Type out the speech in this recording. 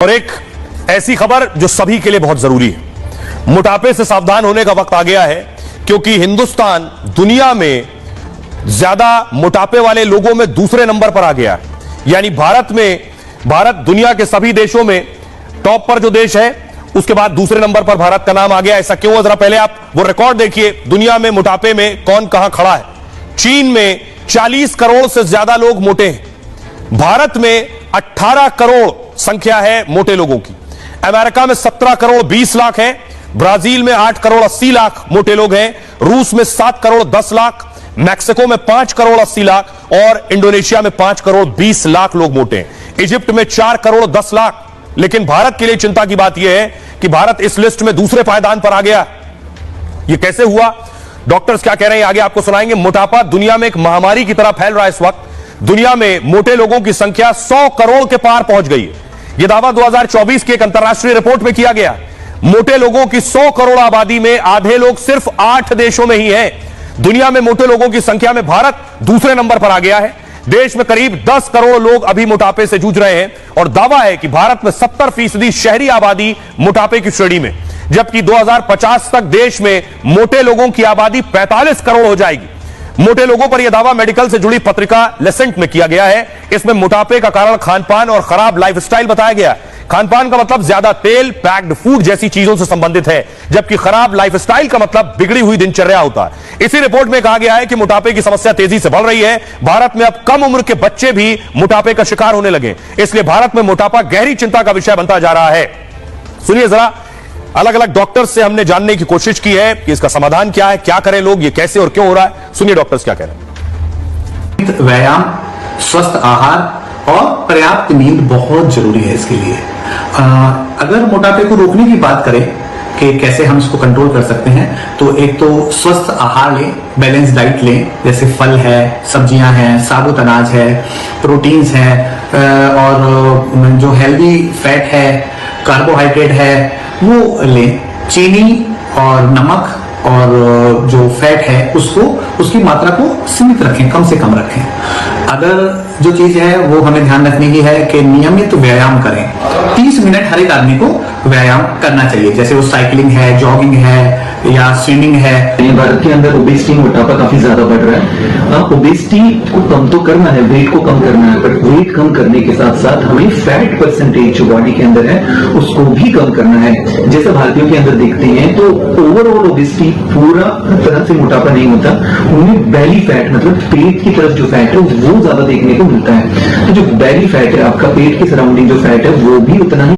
और एक ऐसी खबर जो सभी के लिए बहुत जरूरी है। मोटापे से सावधान होने का वक्त आ गया है, क्योंकि हिंदुस्तान दुनिया में ज्यादा मोटापे वाले लोगों में दूसरे नंबर पर आ गया है। यानी भारत दुनिया के सभी देशों में टॉप पर जो देश है, उसके बाद दूसरे नंबर पर भारत का नाम आ गया। ऐसा क्यों है, जरा पहले आप वो रिकॉर्ड देखिए। दुनिया में मोटापे में कौन कहां खड़ा है। चीन में 40 करोड़ से ज्यादा लोग मोटे हैं। भारत में 18 करोड़ संख्या है मोटे लोगों की। अमेरिका में 17 करोड़ 20 लाख है। ब्राजील में 8 करोड़ 80 लाख मोटे लोग हैं। रूस में 7 करोड़ 10 लाख, मैक्सिको में 5 करोड़ 80 लाख और इंडोनेशिया में 5 करोड़ 20 लाख लोग मोटे हैं। इजिप्ट में 4 करोड़ 10 लाख। लेकिन भारत के लिए चिंता की बात यह है कि भारत इस लिस्ट में दूसरे पायदान पर आ गया। यह कैसे हुआ, डॉक्टर्स क्या कह रहे हैं, आगे आपको सुनाएंगे। मोटापा दुनिया में एक महामारी की तरह फैल रहा है। इस वक्त दुनिया में मोटे लोगों की संख्या 100 करोड़ के पार पहुंच गई है। यह दावा 2024 की एक अंतर्राष्ट्रीय रिपोर्ट में किया गया। मोटे लोगों की 100 करोड़ आबादी में आधे लोग सिर्फ 8 देशों में ही हैं। दुनिया में मोटे लोगों की संख्या में भारत दूसरे नंबर पर आ गया है। देश में करीब 10 करोड़ लोग अभी मोटापे से जूझ रहे हैं और दावा है कि भारत में 70% शहरी आबादी मोटापे की श्रेणी में, जबकि 2050 तक देश में मोटे लोगों की आबादी 45 करोड़ हो जाएगी। मोटे लोगों पर यह दावा मेडिकल से जुड़ी पत्रिका लेसेंट में किया गया है। इसमें मोटापे का कारण खानपान और खराब लाइफस्टाइल बताया गया। खानपान का मतलब ज्यादा तेल, पैक्ड फूड जैसी चीजों से संबंधित है, जबकि खराब लाइफस्टाइल का मतलब बिगड़ी हुई दिनचर्या होता है। इसी रिपोर्ट में कहा गया है कि मोटापे की समस्या तेजी से बढ़ रही है। भारत में अब कम उम्र के बच्चे भी मोटापे का शिकार होने लगे, इसलिए भारत में मोटापा गहरी चिंता का विषय बनता जा रहा है। सुनिए जरा, अलग अलग डॉक्टर्स से हमने जानने की कोशिश की है कि इसका समाधान क्या है, क्या करें लोग, ये कैसे और क्यों हो रहा है। सुनिए डॉक्टर्स क्या कह रहे हैं। व्यायाम, स्वस्थ आहार और पर्याप्त नींद बहुत जरूरी है इसके लिए। अगर मोटापे को रोकने की बात करें कि कैसे हम इसको कंट्रोल कर सकते हैं, तो एक तो स्वस्थ आहार लें, बैलेंस डाइट लें, जैसे फल है, सब्जियां हैं, साबुत अनाज है, प्रोटीन्स है और जो हेल्दी फैट है, कार्बोहाइड्रेट है वो लें। चीनी और नमक और जो फैट है उसकी मात्रा को सीमित रखें, कम से कम रखें। अगर जो चीज है वो हमें ध्यान रखने की है कि नियमित व्यायाम करें। 30 मिनट हर एक आदमी को व्यायाम करना चाहिए, जैसे वो साइकिलिंग है, जॉगिंग है या स्विमिंग है। भारत के अंदर ओबेसिटी, मोटापा काफी ज्यादा बढ़ रहा है। ओबेसिटी को कम तो करना है, वेट को कम करना है, बट वेट कम करने के साथ साथ हमें फैट परसेंटेज जो बॉडी के अंदर है उसको भी कम करना है। जैसे भारतीयों के अंदर देखते हैं तो ओवरऑल ओबेसिटी पूरा तरह से मोटापा नहीं होता, उनमें बेली फैट मतलब पेट की तरफ जो फैट है वो ज्यादा देखने को मिलता है। तो जो बेली फैट है, आपका पेट के सराउंडिंग जो फैट है वो भी उतना ही